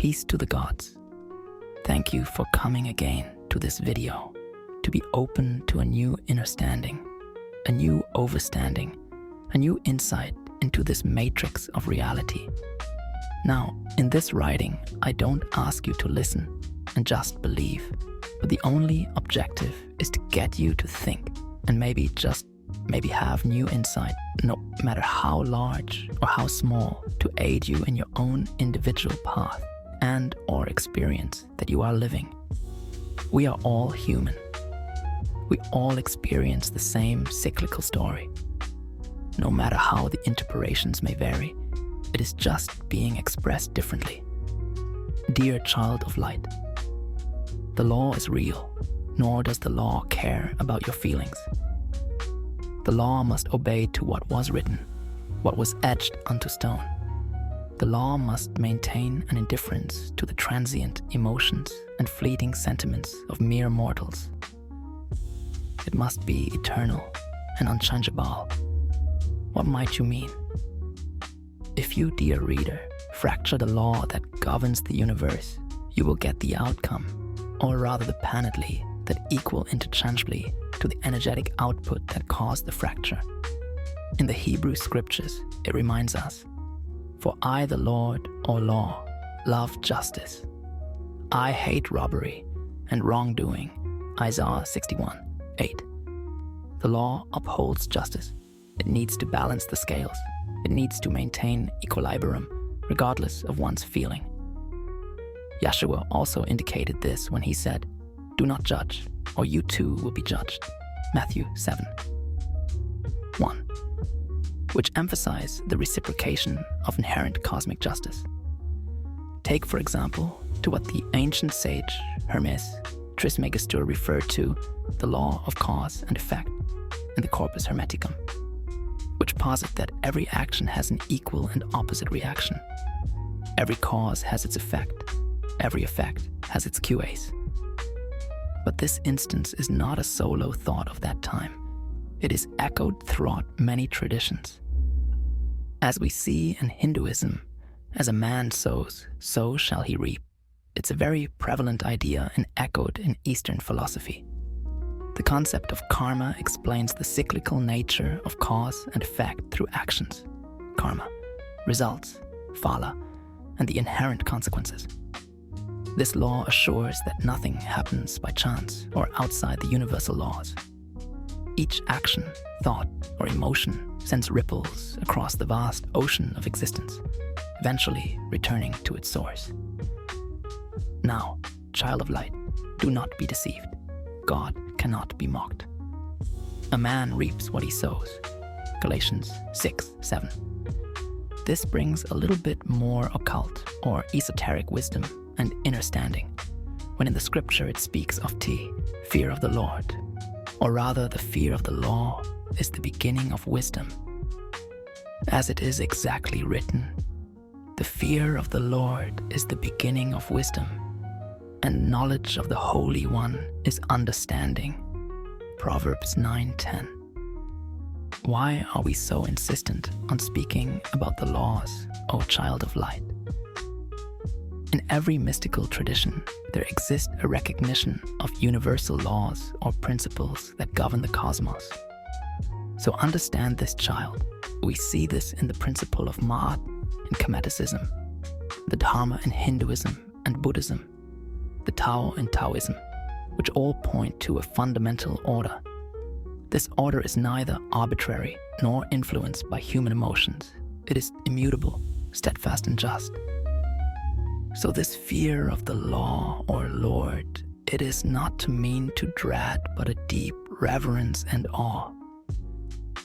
Peace to the gods. Thank you for coming again to this video, to be open to a new understanding, a new overstanding, a new insight into this matrix of reality. Now, in this writing, I don't ask you to listen and just believe, but the only objective is to get you to think and maybe have new insight, no matter how large or how small, to aid you in your own individual path and or experience that you are living. We are all human. We all experience the same cyclical story. No matter how the interpretations may vary, it is just being expressed differently. Dear child of light, the law is real, nor does the law care about your feelings. The law must obey to what was written, what was etched unto stone. The law must maintain an indifference to the transient emotions and fleeting sentiments of mere mortals. It must be eternal and unchangeable. What might you mean? If you, dear reader, fracture the law that governs the universe, you will get the outcome, or rather the panoply that equal interchangeably to the energetic output that caused the fracture. In the Hebrew scriptures, it reminds us, "For I, the Lord, or law, love justice. I hate robbery and wrongdoing." Isaiah 61:8. The law upholds justice. It needs to balance the scales. It needs to maintain equilibrium, regardless of one's feeling. Yeshua also indicated this when he said, "Do not judge, or you too will be judged." Matthew 7:1, which emphasize the reciprocation of inherent cosmic justice. Take, for example, to what the ancient sage Hermes Trismegistus referred to, the law of cause and effect in the Corpus Hermeticum, which posits that every action has an equal and opposite reaction. Every cause has its effect. Every effect has its QAs. But this instance is not a solo thought of that time. It is echoed throughout many traditions. As we see in Hinduism, as a man sows, so shall he reap. It's a very prevalent idea and echoed in Eastern philosophy. The concept of karma explains the cyclical nature of cause and effect through actions, karma, results, phala, and the inherent consequences. This law assures that nothing happens by chance or outside the universal laws. Each action, thought, or emotion sends ripples across the vast ocean of existence, eventually returning to its source. Now, child of light, do not be deceived. God cannot be mocked. A man reaps what he sows. Galatians 6:7. This brings a little bit more occult or esoteric wisdom and understanding, when in the scripture it speaks of fear of the Lord, or rather the fear of the law is the beginning of wisdom. As it is exactly written, the fear of the Lord is the beginning of wisdom, and knowledge of the Holy One is understanding. Proverbs 9:10. Why are we so insistent on speaking about the laws, O child of light? In every mystical tradition, there exists a recognition of universal laws or principles that govern the cosmos. So understand this, child. We see this in the principle of Ma'at in Kemeticism, the Dharma in Hinduism and Buddhism, the Tao in Taoism, which all point to a fundamental order. This order is neither arbitrary nor influenced by human emotions. It is immutable, steadfast, and just. So this fear of the law or Lord, it is not to mean to dread, but a deep reverence and awe.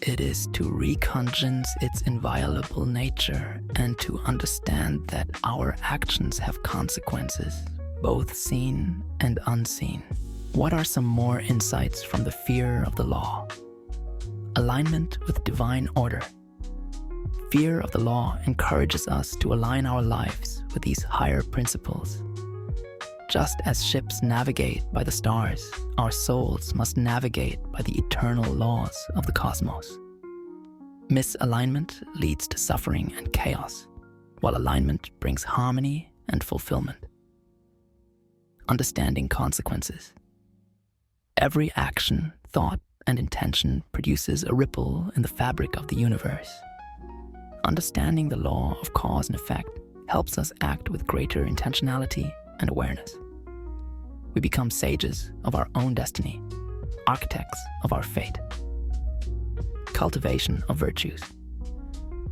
It is to recognize its inviolable nature and to understand that our actions have consequences, both seen and unseen. What are some more insights from the fear of the law? Alignment with divine order. Fear of the law encourages us to align our lives with these higher principles. Just as ships navigate by the stars, our souls must navigate by the eternal laws of the cosmos. Misalignment leads to suffering and chaos, while alignment brings harmony and fulfillment. Understanding consequences. Every action, thought, and intention produces a ripple in the fabric of the universe. Understanding the law of cause and effect helps us act with greater intentionality and awareness. We become sages of our own destiny, architects of our fate. Cultivation of virtues.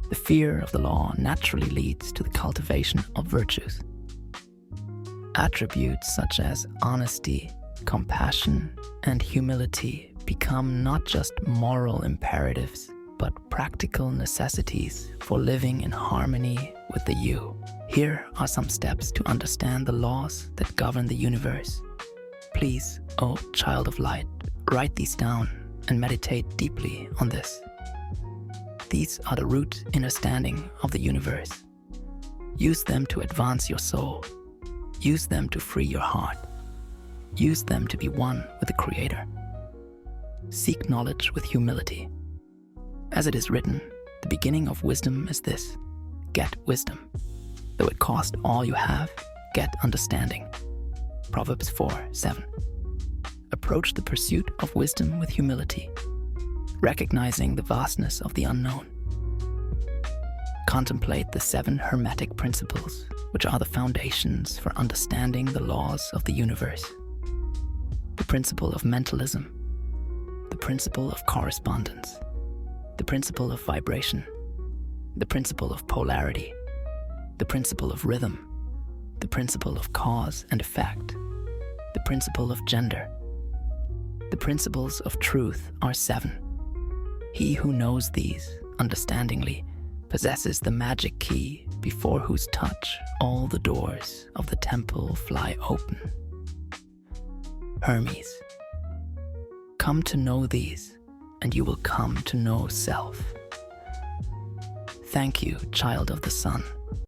The fear of the law naturally leads to the cultivation of virtues. Attributes such as honesty, compassion, and humility become not just moral imperatives, but practical necessities for living in harmony with the you. Here are some steps to understand the laws that govern the universe. Please, O child of light, write these down and meditate deeply on this. These are the root understanding of the universe. Use them to advance your soul. Use them to free your heart. Use them to be one with the Creator. Seek knowledge with humility. As it is written, the beginning of wisdom is this: get wisdom. Though it cost all you have, get understanding. Proverbs 4:7. Approach the pursuit of wisdom with humility, recognizing the vastness of the unknown. Contemplate the 7 hermetic principles, which are the foundations for understanding the laws of the universe. The principle of mentalism, the principle of correspondence, the principle of vibration, the principle of polarity, the principle of rhythm, the principle of cause and effect, the principle of gender. The principles of truth are 7. He who knows these understandingly possesses the magic key before whose touch all the doors of the temple fly open. Hermes. Come to know these, and you will come to know self. Thank you, child of the sun.